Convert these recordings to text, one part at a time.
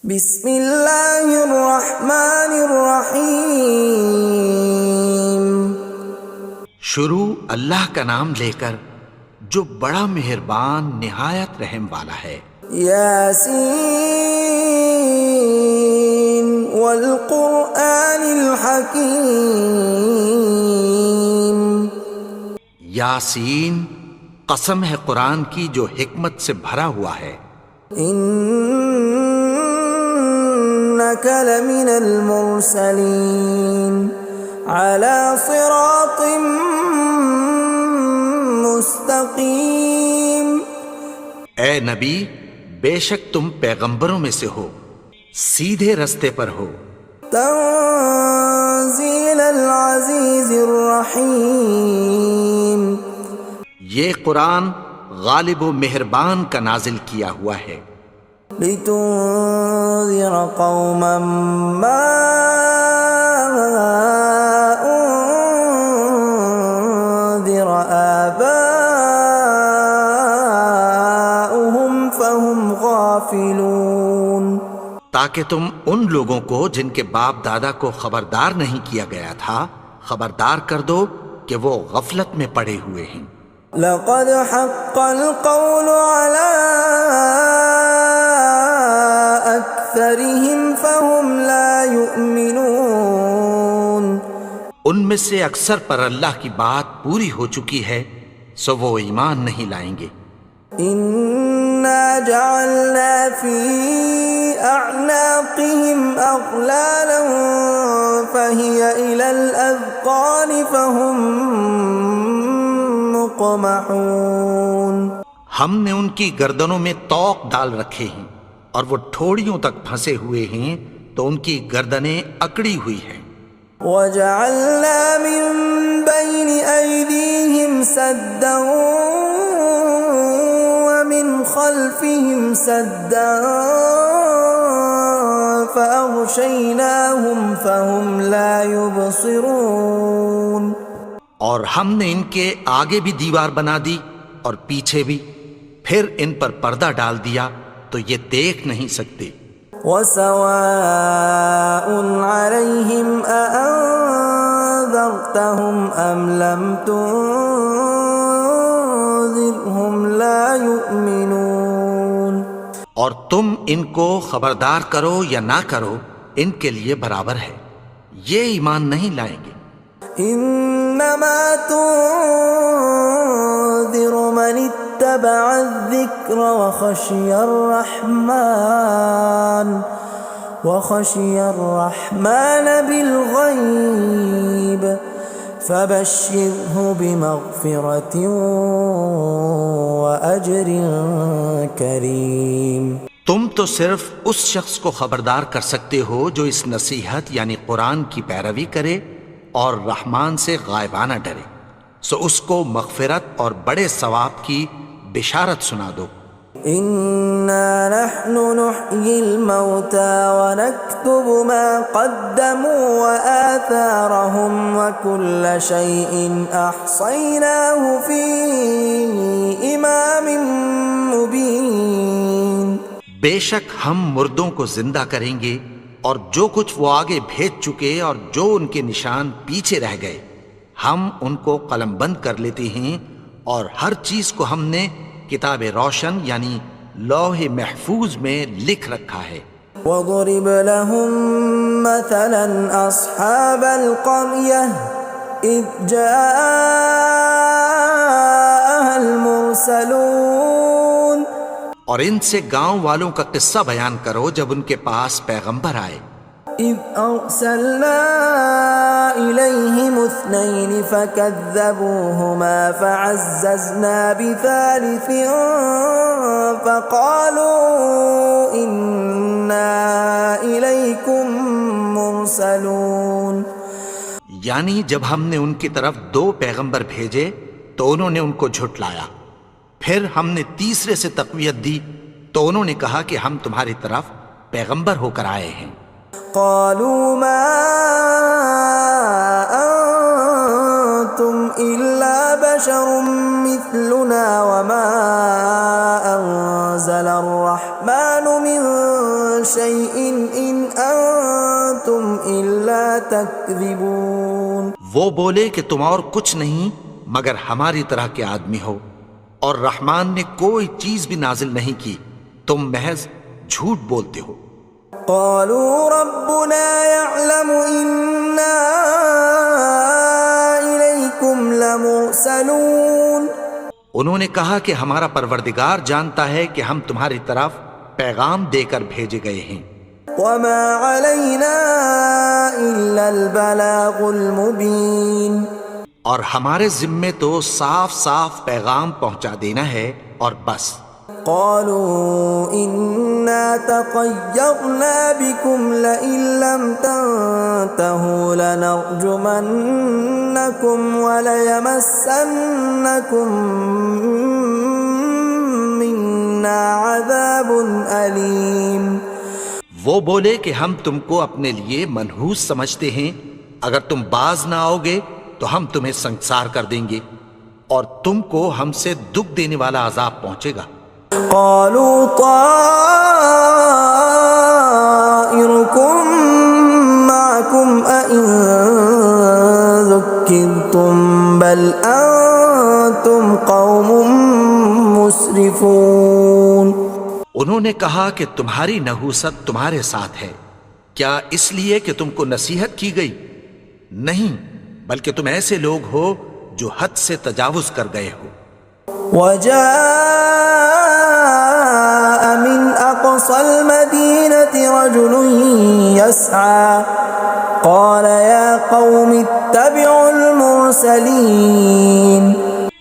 بسم اللہ الرحمن الرحیم۔ شروع اللہ کا نام لے کر جو بڑا مہربان نہایت رحم والا ہے۔ یاسین والقرآن الحکیم۔ یاسین، قسم ہے قرآن کی جو حکمت سے بھرا ہوا ہے۔ انک لمن المرسلین علی صراط مستقیم۔ اے نبی، بے شک تم پیغمبروں میں سے ہو، سیدھے رستے پر ہو۔ تنزیل العزیز الرحیم۔ یہ قرآن غالب و مہربان کا نازل کیا ہوا ہے۔ لتنذر قوما ما انذر آباؤهم فهم غافلون۔ تاکہ تم ان لوگوں کو جن کے باپ دادا کو خبردار نہیں کیا گیا تھا خبردار کر دو کہ وہ غفلت میں پڑے ہوئے ہیں۔ لقد حق القول على أكثرهم فهم لا يؤمنون۔ ان میں سے اکثر پر اللہ کی بات پوری ہو چکی ہے سو وہ ایمان نہیں لائیں گے۔ إنا جعلنا في أعناقهم أغلالا فهي إلى الأذقان فهم مقمحون۔ ہم نے ان کی گردنوں میں طوق ڈال رکھے ہیں اور وہ ٹھوڑیوں تک پھنسے ہوئے ہیں تو ان کی گردنیں اکڑی ہوئی ہیں۔ وَجَعَلْنَا مِن بَيْنِ أَيْدِيهِمْ سَدًّا وَمِنْ خَلْفِهِمْ سَدًّا فَأَغْشَيْنَاهُمْ فَهُمْ لَا يُبْصِرُونَ۔ اور ہم نے ان کے آگے بھی دیوار بنا دی اور پیچھے بھی، پھر ان پر پردہ ڈال دیا تو یہ دیکھ نہیں سکتے۔ وَسَوَاءٌ عَلَيْهِمْ أَأَنذَرْتَهُمْ أَمْ لَمْ تُنذِرْهُمْ لَا يُؤْمِنُونَ۔ اور تم ان کو خبردار کرو یا نہ کرو ان کے لیے برابر ہے، یہ ایمان نہیں لائیں گے۔ انما تنذر من اتبع الذکر وخشی الرحمن بالغیب فبشرہ بمغفرۃ واجر کریم۔ تم تو صرف اس شخص کو خبردار کر سکتے ہو جو اس نصیحت یعنی قرآن کی پیروی کرے اور رحمان سے غائبانہ ڈرے، سو اس کو مغفرت اور بڑے ثواب کی بشارت سنا دو۔ اِنَّا نَحْنُ نُحْيِي الْمَوْتَى وَنَكْتُبُ مَا قَدَّمُوا وَآثَارَهُمْ وَكُلَّ شَيْءٍ أَحْصَيْنَاهُ فِي إِمَامٍ مُبِينٍ۔ بے شک ہم مردوں کو زندہ کریں گے اور جو کچھ وہ آگے بھیج چکے اور جو ان کے نشان پیچھے رہ گئے ہم ان کو قلم بند کر لیتے ہیں، اور ہر چیز کو ہم نے کتاب روشن یعنی لوح محفوظ میں لکھ رکھا ہے۔ وَضُرِبْ لَهُم مَّثَلًا أَصْحَابَ الْقَرْيَةِ إِذْ جَاءَهَا الْمُرْسَلُونَ۔ اور ان سے گاؤں والوں کا قصہ بیان کرو جب ان کے پاس پیغمبر آئے۔ إِذْ أَرْسَلْنَا إِلَيْهِمُ اثْنَيْنِ فَكَذَّبُوهُمَا فَعَزَّزْنَا بِثَالِثٍ فَقَالُوا إِنَّا إِلَيْكُمْ مُرْسَلُونَ۔ یعنی جب ہم نے ان کی طرف دو پیغمبر بھیجے تو انہوں نے ان کو جھٹلایا، پھر ہم نے تیسرے سے تقویت دی تو انہوں نے کہا کہ ہم تمہاری طرف پیغمبر ہو کر آئے ہیں۔ قالوا ما أنتم إلا بشر مثلنا وما أنزل الرحمن من شيء إن أنتم إلا تكذبون. وہ بولے کہ تم اور کچھ نہیں مگر ہماری طرح کے آدمی ہو، اور رحمان نے کوئی چیز بھی نازل نہیں کی، تم محض جھوٹ بولتے ہو. قالوا ربنا يعلم إنا إليكم لمرسلون. انہوں نے کہا کہ ہمارا پروردگار جانتا ہے کہ ہم تمہاری طرف پیغام دے کر بھیجے گئے ہیں. وما علينا إلا البلاغ المبين. اور ہمارے ذمے تو صاف صاف پیغام پہنچا دینا ہے اور بس. قالوا إنا تطيرنا بكم لئن لم تنتهوا لنرجمنكم وليمسنكم منا عذاب أليم. وہ بولے کہ ہم تم کو اپنے لیے منحوس سمجھتے ہیں، اگر تم باز نہ آؤ گے تو ہم تمہیں سنسار کر دیں گے اور تم کو ہم سے دکھ دینے والا عذاب پہنچے گا. قالوا طائركم معكم أئن ذكرتم بل أنتم قوم مسرفون. انہوں نے کہا کہ تمہاری نحوست تمہارے ساتھ ہے، کیا اس لیے کہ تم کو نصیحت کی گئی؟ نہیں، بلکہ تم ایسے لوگ ہو جو حد سے تجاوز کر گئے ہو. وجاء من أقصى المدينة رجل يسعى قال يا قوم اتبعوا المرسلين.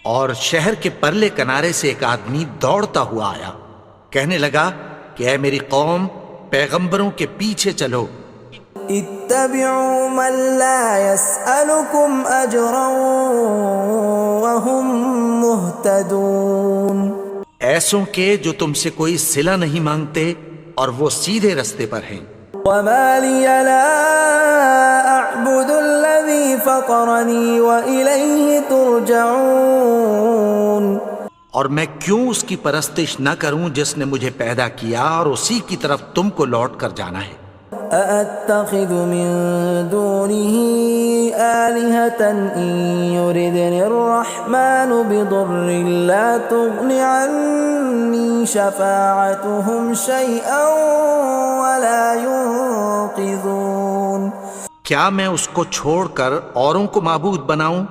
اور شہر کے پرلے کنارے سے ایک آدمی دوڑتا ہوا آیا، کہنے لگا کہ اے میری قوم، پیغمبروں کے پیچھے چلو. اتبعوا من لا يسألكم أجرا وهم مهتدون. ایسوں کے جو تم سے کوئی صلہ نہیں مانگتے اور وہ سیدھے رستے پر ہیں. وما لي لا أعبد الذي فطرني وإليه ترجعون. اور میں کیوں اس کی پرستش نہ کروں جس نے مجھے پیدا کیا اور اسی کی طرف تم کو لوٹ کر جانا ہے. أأتخذ من دونه آلهة إن يردني الرحمن بضر لا تغن عني شفاعتهم شيئا ولا ينقذون. کیا میں اس کو چھوڑ کر اوروں کو معبود بناؤں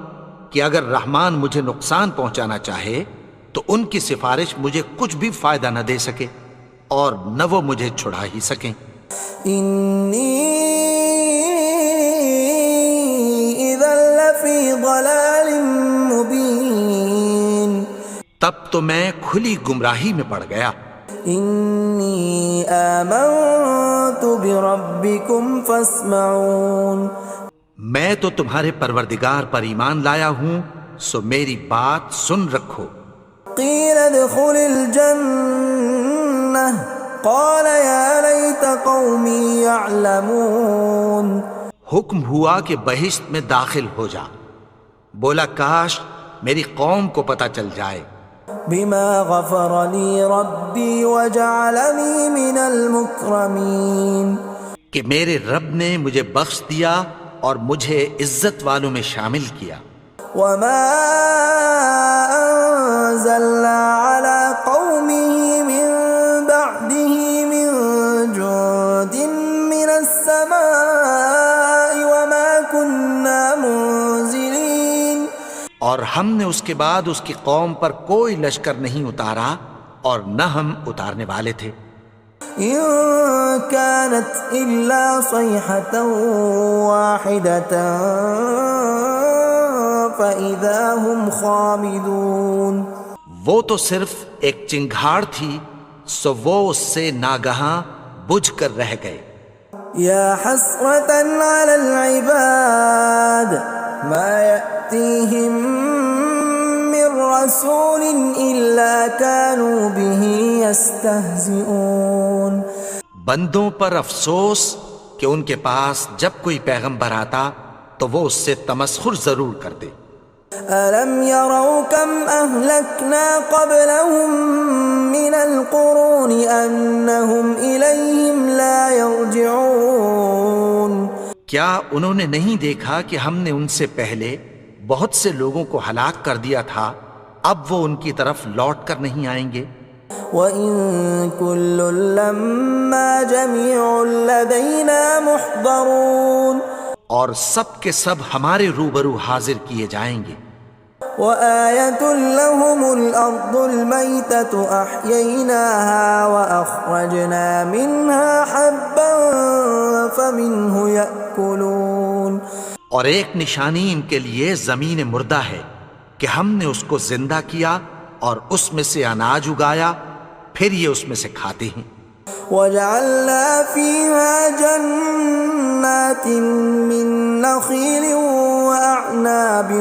کہ اگر رحمان مجھے نقصان پہنچانا چاہے تو ان کی سفارش مجھے کچھ بھی فائدہ نہ دے سکے اور نہ وہ مجھے چھڑا ہی سکیں. إني إذا لفي ضلال مبين. تب تو میں کھلی گمراہی میں پڑ گیا. إني آمنت بربكم فاسمعون. میں تو تمہارے پروردگار پر ایمان لایا ہوں، سو میری بات سن رکھو. قيل ادخل الجنة قال يا ليت قومي يعلمون. حکم ہوا کہ بہشت میں داخل ہو جا. بولا کاش میری قوم کو پتہ چل جائے. بما غفر لي ربي وجعلني من المكرمين. کہ میرے رب نے مجھے بخش دیا اور مجھے عزت والوں میں شامل کیا. وما أنزلنا على قومه من بعده من جند من السماء وما كنا منزلين. اور ہم نے اس کے بعد اس کی قوم پر کوئی لشکر نہیں اتارا اور نہ ہم اتارنے والے تھے. إن كانت إلا صيحة واحدة فإذا هم خامدون. وہ تو صرف ایک چنگھاڑ تھی، سو وہ اس سے ناگہاں بجھ کر رہ گئے. يا حسرة على العباد ما يأتيهم من رسول إلا كانوا به يستهزئون. بندوں پر افسوس کہ ان کے پاس جب کوئی پیغمبر آتا تو وہ اس سے تمسخر ضرور کرتے. ألم يروا كم أهلكنا قبلهم من القرون أنهم إليهم لا يرجعون کیا انہوں نے نہیں دیکھا کہ ہم نے ان سے پہلے بہت سے لوگوں کو ہلاک کر دیا تھا، اب وہ ان کی طرف لوٹ کر نہیں آئیں گے؟ وَإِن كُلٌّ لَّمَّا جَمِيعٌ لَّدَيْنَا مُحْضَرُونَ اور سب کے سب ہمارے روبرو حاضر کیے جائیں گے۔ وَآيَةٌ لَّهُمُ الْأَرْضُ الْمَيْتَةُ أَحْيَيْنَاهَا وَأَخْرَجْنَا مِنْهَا حَبًّا فَمِنْهُ يَأْكُلُونَ اور ایک نشانی ان کے لیے زمین مردہ ہے کہ ہم نے اس کو زندہ کیا اور اس میں سے اناج اگایا، پھر یہ اس میں سے کھاتے ہیں۔ وَجَعَلْنَا فِيهَا جَنَّاتٍ مِّن نَّخِيلٍ وَأَعْنَابٍ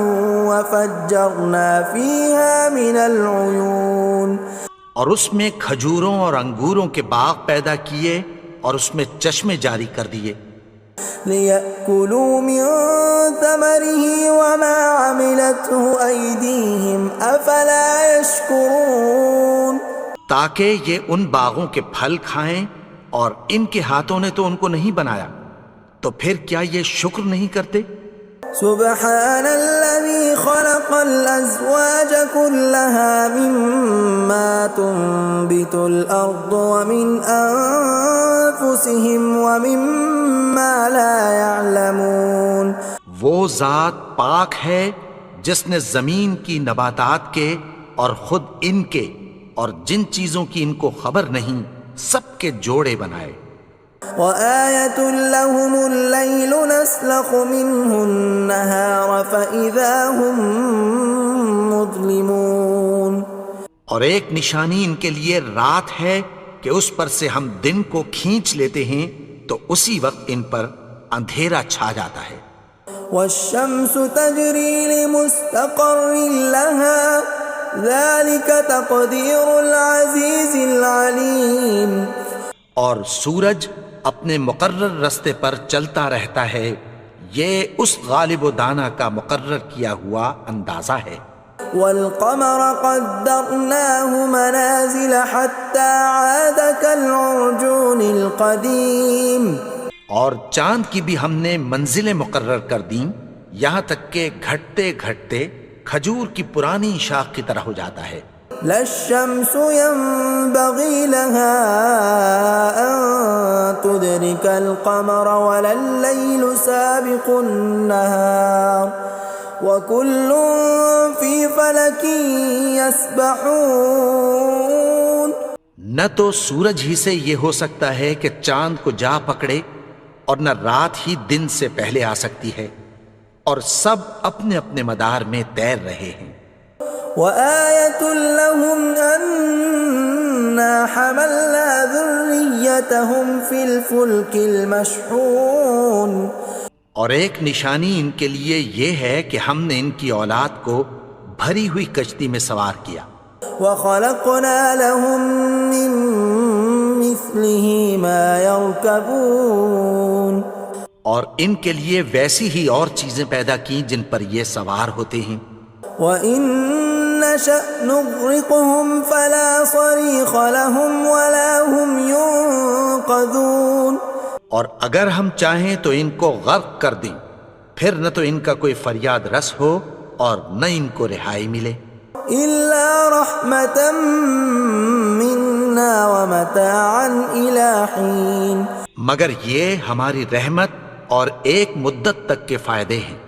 وَفَجَّرْنَا فِيهَا مِنَ الْعُيُونِ اور اس میں کھجوروں اور انگوروں کے باغ پیدا کیے اور اس میں چشمے جاری کر دیے، لِيَأْكُلُوا مِن ثَمَرِهِ وَمَا عَمِلَتْهُ أَيْدِيهِمْ أَفَلَا يَشْكُرُونَ تاکہ یہ ان باغوں کے پھل کھائیں، اور ان کے ہاتھوں نے تو ان کو نہیں بنایا، تو پھر کیا یہ شکر نہیں کرتے؟ سبحان الذي خلق الأزواج كلها مما تنبت الأرض ومن أنفسهم ومما لا يعلمون وہ ذات پاک ہے جس نے زمین کی نباتات کے اور خود ان کے اور جن چیزوں کی ان کو خبر نہیں سب کے جوڑے بنائے۔ وَآيَةٌ لَّهُمُ اللَّيْلُ نَسْلَخُ مِنْهُ النَّهَارَ فَإِذَا هُم مُظْلِمُونَ اور ایک نشانی ان کے لیے رات ہے کہ اس پر سے ہم دن کو کھینچ لیتے ہیں تو اسی وقت ان پر اندھیرا چھا جاتا ہے۔ وَالشَّمْسُ تَجْرِي لِمُسْتَقَرٍّ لَّهَا ذَلِكَ تَقْدِيرُ الْعَزِيزِ الْعَلِيمِ اور سورج اپنے مقرر رستے پر چلتا رہتا ہے، یہ اس غالب و دانا کا مقرر کیا ہوا اندازہ ہے۔ وَالْقَمَرَ قَدَّرْنَاهُ مَنَازِلَ حَتَّى عَادَ كَالْعُرْجُونِ الْقَدِيمِ اور چاند کی بھی ہم نے منزلیں مقرر کر دیں، یہاں تک کہ گھٹتے گھٹتے کھجور کی پرانی شاخ کی طرح ہو جاتا ہے۔ لا الشمس ينبغي لها أن تدرك القمر ولا الليل سابق النهار وكل في فلك يسبحون نہ تو سورج ہی سے یہ ہو سکتا ہے کہ چاند کو جا پکڑے، اور نہ رات ہی دن سے پہلے آ سکتی ہے، اور سب اپنے اپنے مدار میں تیر رہے ہیں۔ وَآيَةٌ لَّهُمْ أَنَّا حَمَلْنَا ذُرِّيَّتَهُمْ فِي الْفُلْكِ الْمَشْحُونِ اور ایک نشانی ان کے لیے یہ ہے کہ ہم نے ان کی اولاد کو بھری ہوئی کشتی میں سوار کیا۔ وَخَلَقْنَا لَهُم مِّن مِّثْلِهِ مَا يَرْكَبُونَ اور ان کے لیے ویسی ہی اور چیزیں پیدا کی جن پر یہ سوار ہوتے ہیں۔ وَإِن نَّشَأْ نُغْرِقْهُمْ فَلَا صَرِيخَ لَهُمْ وَلَا هُمْ يُنقَذُونَ اور اگر ہم چاہیں تو ان کو غرق کر دیں، پھر نہ تو ان کا کوئی فریاد رس ہو اور نہ ان کو رہائی ملے۔ إِلَّا رَحْمَةً مِّنَّا وَمَتَاعًا إِلَىٰ حِينٍ مگر یہ ہماری رحمت اور ایک مدت تک کے فائدے ہیں۔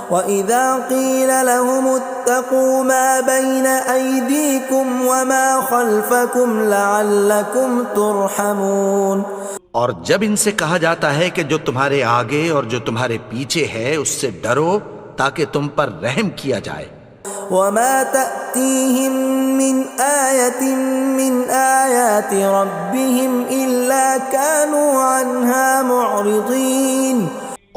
وَإِذَا قِيلَ لَهُمُ اتَّقُوا مَا بَيْنَ أَيْدِيكُمْ وَمَا خَلْفَكُمْ لَعَلَّكُمْ تُرْحَمُونَ اور جب ان سے کہا جاتا ہے کہ جو تمہارے آگے اور جو تمہارے پیچھے ہے اس سے ڈرو تاکہ تم پر رحم کیا جائے۔ وَمَا تَأْتِيهِم مِّنْ آيَةٍ مِّنْ آيَاتِ رَبِّهِمْ إِلَّا كَانُوا عَنْهَا مُعْرِضِينَ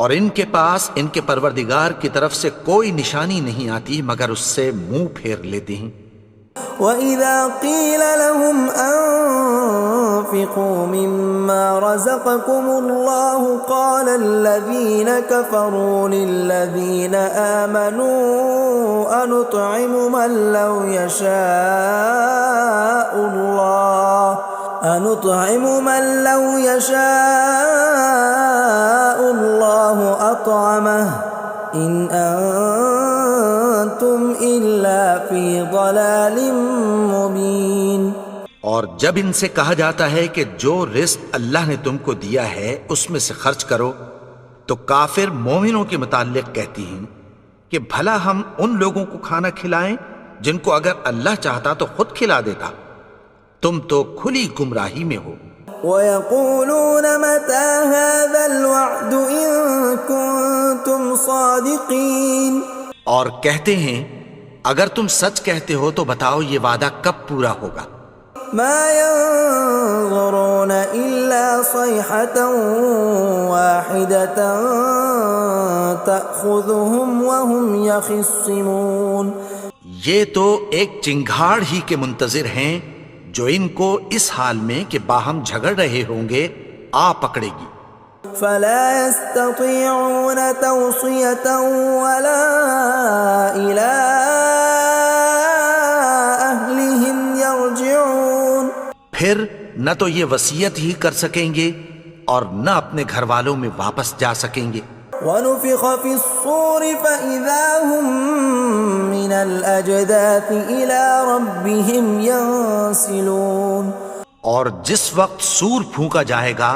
اور ان کے پاس ان کے پروردگار کی طرف سے کوئی نشانی نہیں آتی مگر اس سے منہ پھیر لیتے ہیں۔ وَإِذَا قِيلَ لَهُمْ وأنفقوا مما رزقكم الله قال الذين كفروا للذين آمنوا أنطعم من لو يشاء الله أطعمه إن أنتم إلا في ضلال مبين۔ اور جب ان سے کہا جاتا ہے کہ جو رزق اللہ نے تم کو دیا ہے اس میں سے خرچ کرو، تو کافر مومنوں کے متعلق کہتی ہیں کہ بھلا ہم ان لوگوں کو کھانا کھلائیں جن کو اگر اللہ چاہتا تو خود کھلا دیتا، تم تو کھلی گمراہی میں ہو۔ وَيَقُولُونَ مَتَى هَذَا الْوَعْدُ إِن كُنتُمْ صَادِقِينَ، اور کہتے ہیں اگر تم سچ کہتے ہو تو بتاؤ یہ وعدہ کب پورا ہوگا۔ مَا يَنظُرُونَ إِلَّا صَيْحَةً وَاحِدَةً تَأْخُذُهُمْ وَهُمْ يَخِصِّمُونَ، یہ تو ایک چنگھاڑ ہی کے منتظر ہیں جو ان کو اس حال میں کہ باہم جھگڑ رہے ہوں گے آ پکڑے گی۔ فَلَا يَسْتَطِيعُونَ تَوْصِيَةً وَلَا إِلَىٰ أَهْلِهِمْ يَرْجِعُونَ، پھر نہ تو یہ وصیت ہی کر سکیں گے اور نہ اپنے گھر والوں میں واپس جا سکیں گے۔ وَنُفِخَ فِي الصُّورِ فَإِذَا هُم مِّنَ الْأَجْدَاثِ إِلَىٰ رَبِّهِمْ يَنسِلُونَ، اور جس وقت سور پھونکا جائے گا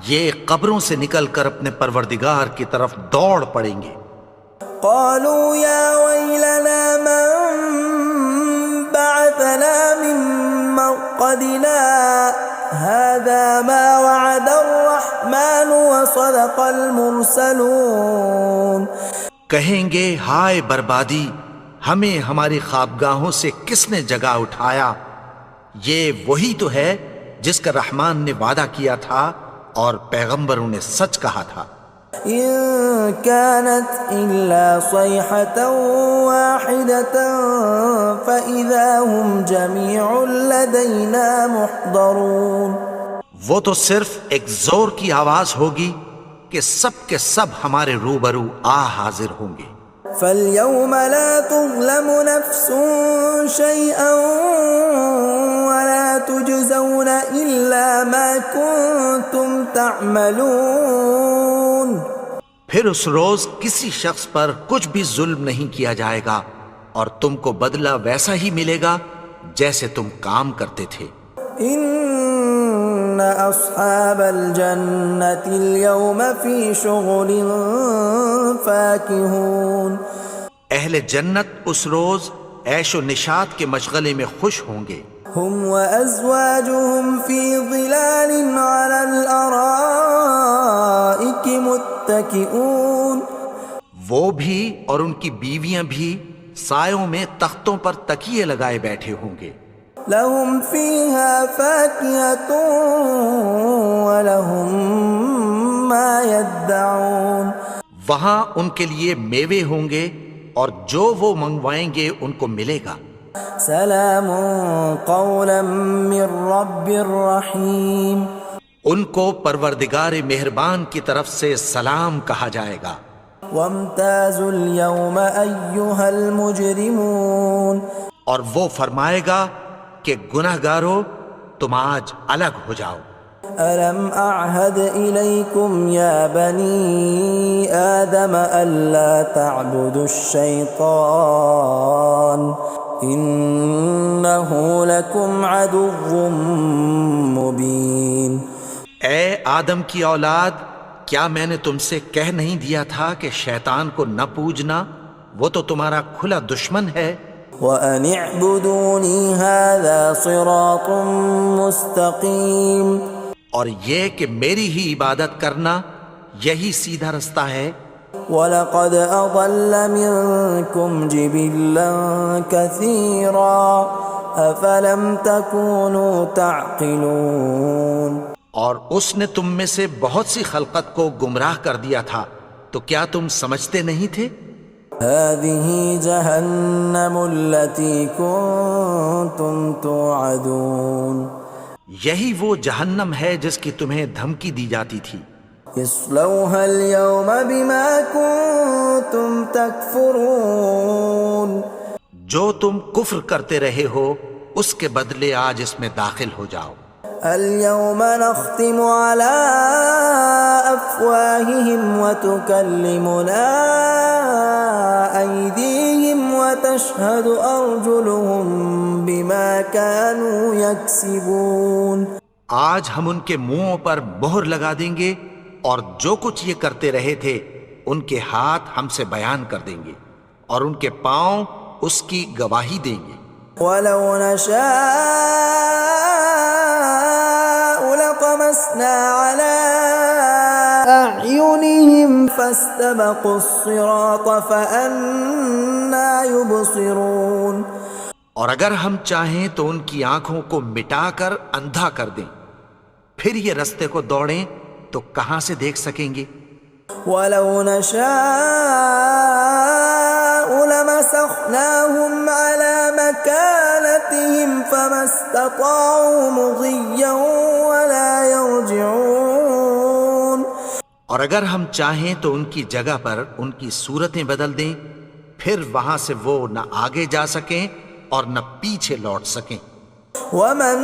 یہ قبروں سے نکل کر اپنے پروردگار کی طرف دوڑ پڑیں گے۔ قالوا يا ويلنا من بعثنا من مرقدنا هذا ما وعد الرحمن وصدق المرسلون، کہیں گے ہائے بربادی، ہمیں ہماری خوابگاہوں سے کس نے جگا اٹھایا، یہ وہی تو ہے جس کا رحمان نے وعدہ کیا تھا اور پیغمبروں نے سچ کہا تھا۔ إن كانت إلا صيحة واحدة فإذا هم جميع لدينا محضرون، وہ تو صرف ایک زور کی آواز ہوگی کہ سب کے سب ہمارے روبرو آ حاضر ہوں گے۔ فاليوم لا تظلم نفس شيئا ولا تجزون إلا ما كنتم تعملون، پھر اس روز کسی شخص پر کچھ بھی ظلم نہیں کیا جائے گا اور تم کو بدلہ ویسا ہی ملے گا جیسے تم کام کرتے تھے۔ ان اصحاب الجنة اليوم في شغل فاكهون، اہل جنت اس روز عیش و نشاط کے مشغلے میں خوش ہوں گے۔ هم وازواجهم في ظلال على الارائك متكئون، وہ بھی اور ان کی بیویاں بھی سایوں میں تختوں پر تکیے لگائے بیٹھے ہوں گے۔ لهم فيها فاكهة ولهم ما يدعون، وہاں ان کے لیے میوے ہوں گے اور جو وہ منگوائیں گے ان کو ملے گا۔ سلام قولا من رب رحیم، ان کو پروردگار مہربان کی طرف سے سلام کہا جائے گا۔ وامتازوا اليوم ایھا المجرمون، اور وہ فرمائے گا کہ گنہگارو تم آج الگ ہو جاؤ۔ ألم أعهد إليكم يا بني آدم ألا تعبدوا الشيطان إنه لكم عدو مبين۔ اے آدم کی اولاد، کیا میں نے تم سے کہہ نہیں دیا تھا کہ شیطان کو نہ پوجنا، وہ تو تمہارا کھلا دشمن ہے۔ وَأَنِ اعْبُدُونِي هَذَا صِرَاطٌ مُسْتَقِيمٌ، اور یہ کہ میری ہی عبادت کرنا یہی سیدھا رستہ ہے۔ وَلَقَدْ أَضَلَّ مِنْكُمْ جِبِلًّا كَثِيرًا أَفَلَمْ تَكُونُوا تَعْقِلُونَ، اور اس نے تم میں سے بہت سی خلقت کو گمراہ کر دیا تھا، تو کیا تم سمجھتے نہیں تھے؟ هَذِهِ جَهَنَّمُ الَّتِي كُنْتُمْ تُوعَدُونَ، یہی وہ جہنم ہے جس کی تمہیں دھمکی دی جاتی تھی. اصلوها اليوم بما كنتم تكفرون. جو تم کفر کرتے رہے ہو اس کے بدلے آج اس میں داخل ہو جاؤ. اليوم نختم على أفواههم وتكلمنا أيديهم وتشهد أرجلهم بما كانوا يكسبون. آج ہم ان کے منہوں پر مہر لگا دیں گے اور جو کچھ یہ کرتے رہے تھے ان کے ہاتھ ہم سے بیان کر دیں گے اور ان کے پاؤں اس کی گواہی دیں گے. ولو نشاء لطمسنا على أعينهم فاستبقوا الصراط فأنى يبصرون. اور اگر ہم چاہیں تو ان کی آنکھوں کو مٹا کر اندھا کر دیں، پھر یہ رستے کو دوڑیں تو کہاں سے دیکھ سکیں گے. ولو نشاء لمسخناهم على مكانتهم فما استطاعوا مضيا ولا يرجعون. اور اگر ہم چاہیں تو ان کی جگہ پر ان کی صورتیں بدل دیں، پھر وہاں سے وہ نہ آگے جا سکیں اور نہ پیچھے لوٹ سکیں. ومن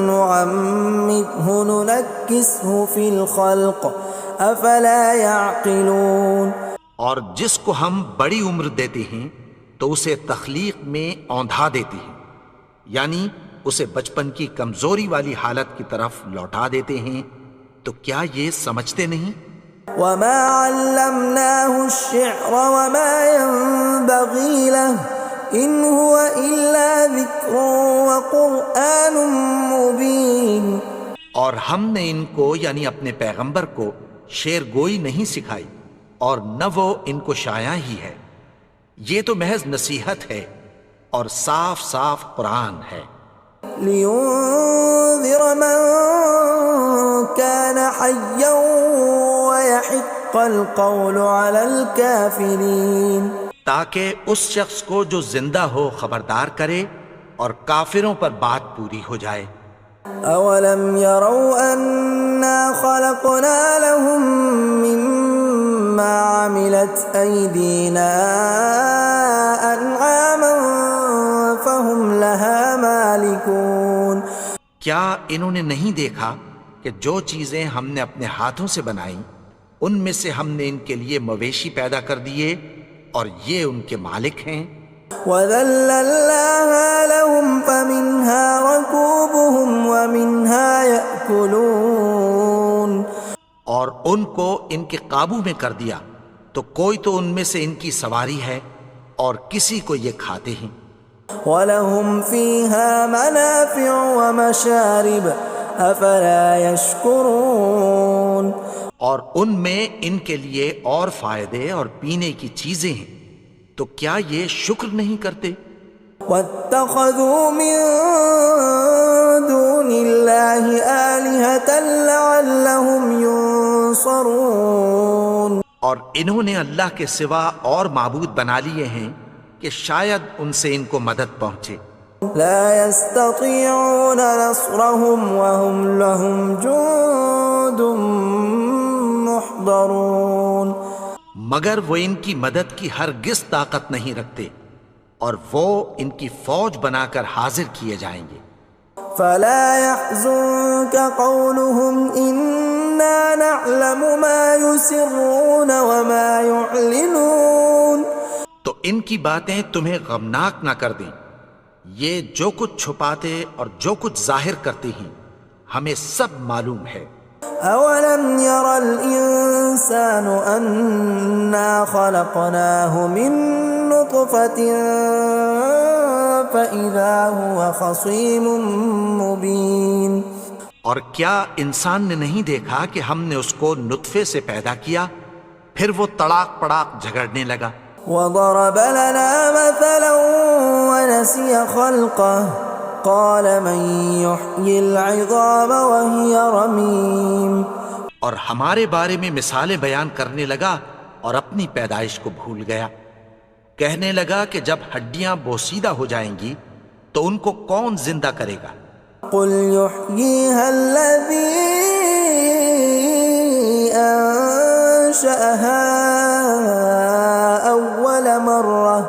نعمره ننكسه في الخلق افلا يعقلون. اور جس کو ہم بڑی عمر دیتے ہیں تو اسے تخلیق میں اوندھا دیتے ہیں، یعنی اسے بچپن کی کمزوری والی حالت کی طرف لوٹا دیتے ہیں. تو کیا یہ سمجھتے نہیں؟ وما علمناه الشعر وما ينبغي له ان هو الا ذکر وقرآن مبین. اور ہم نے ان کو یعنی اپنے پیغمبر کو شعر گوئی نہیں سکھائی اور نہ وہ ان کو شایع ہی ہے، یہ تو محض نصیحت ہے اور صاف صاف قرآن ہے. لینذر من كان حیا ويحق القول على الكافرین. تاکہ اس شخص کو جو زندہ ہو خبردار کرے اور کافروں پر بات پوری ہو جائے. اولم يروا انا خلقنا لهم مما عملت ايدينا انعاما فهم لها مالكون. کیا انہوں نے نہیں دیکھا کہ جو چیزیں ہم نے اپنے ہاتھوں سے بنائیں ان میں سے ہم نے ان کے لیے مویشی پیدا کر دیے اور یہ ان کے مالک ہیں. وَذَلَّلْنَاهَا لَهُمْ فَمِنْهَا رَكُوبُهُمْ وَمِنْهَا يَأْكُلُونَ. اور ان کو ان کے قابو میں کر دیا تو کوئی تو ان میں سے ان کی سواری ہے اور کسی کو یہ کھاتے ہیں. وَلَهُمْ فِيهَا مَنَافِعُ وَمَشَارِبُ أَفَلَا يَشْكُرُونَ. اور ان میں ان کے لیے اور فائدے اور پینے کی چیزیں ہیں، تو کیا یہ شکر نہیں کرتے؟ وَاتَّخَذُوا مِن دُونِ اللَّهِ آلِهَةً لَعَلَّهُمْ يُنصَرُونَ. اور انہوں نے اللہ کے سوا اور معبود بنا لیے ہیں کہ شاید ان سے ان کو مدد پہنچے. لا يستطيعون نصرهم وهم لهم جند محضرون. مگر وہ ان کی مدد کی ہرگز طاقت نہیں رکھتے اور وہ ان کی فوج بنا کر حاضر کیے جائیں گے. فلا يحزنك قولهم إنا نعلم ما يسرون وما يعلنون. تو ان کی باتیں تمہیں غمناک نہ کر دیں، یہ جو کچھ چھپاتے اور جو کچھ ظاہر کرتے ہیں ہمیں سب معلوم ہے. اولم ير الانسان انا خلقناه من نطفة فاذا هو خصيم مبين. اور کیا انسان نے نہیں دیکھا کہ ہم نے اس کو نطفے سے پیدا کیا پھر وہ تڑاک پڑاک جھگڑنے لگا. وضرب لنا مثلا ونسي خلقه قال من يحيي العظام وهي رميم. اور ہمارے بارے میں مثالیں بیان کرنے لگا اور اپنی پیدائش کو بھول گیا. کہنے لگا کہ جب ہڈیاں بوسیدہ ہو جائیں گی تو ان کو کون زندہ کرے گا قل يحييها الذي أنشأها أول مرة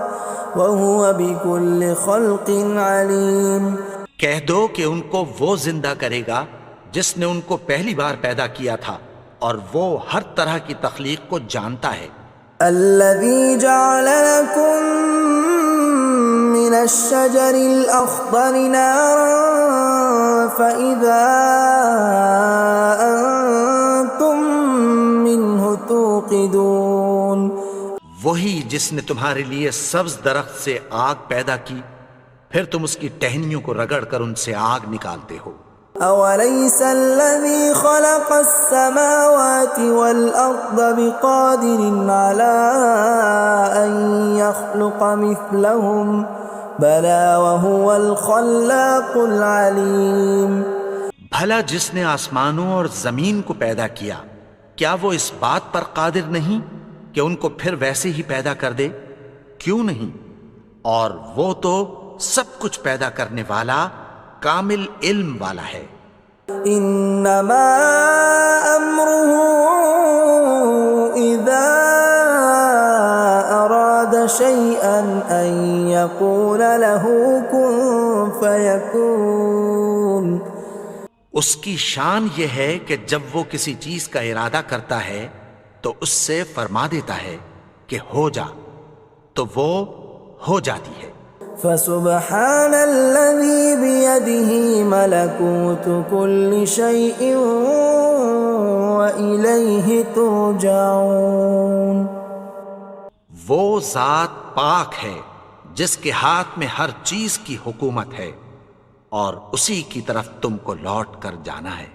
وهو بكل خلق عليم۔ کہہ دو کہ ان کو وہ زندہ کرے گا جس نے ان کو پہلی بار پیدا کیا تھا، اور وہ ہر طرح کی تخلیق کو جانتا ہے۔ الذي جعل لكم من الشجر الأخضر نارا فإذا أنتم منه توقدون، وہی جس نے تمہارے لیے سبز درخت سے آگ پیدا کی، پھر تم اس کی ٹہنیوں کو رگڑ کر ان سے آگ نکالتے ہو۔ أوليس الذي خلق السماوات والأرض بقادر على أن يخلق مثلهم بلى وهو الخلاق العليم۔ بھلا جس نے آسمانوں اور زمین کو پیدا کیا، کیا وہ اس بات پر قادر نہیں کہ ان کو پھر ویسے ہی پیدا کر دے؟ کیوں نہیں؟ اور وہ تو سب کچھ پیدا کرنے والا، کامل علم والا ہے۔ انما امره اذا اراد شيئا ان يقول له كن فيكون۔ اس کی شان یہ ہے کہ جب وہ کسی چیز کا ارادہ کرتا ہے تو اس سے فرما دیتا ہے کہ ہو جا، تو وہ ہو جاتی ہے۔ فسبحان الذي بيده ملكوت كل شيء وإليه ترجعون۔ وہ ذات پاک ہے جس کے ہاتھ میں ہر چیز کی حکومت ہے، اور اسی کی طرف تم کو لوٹ کر جانا ہے۔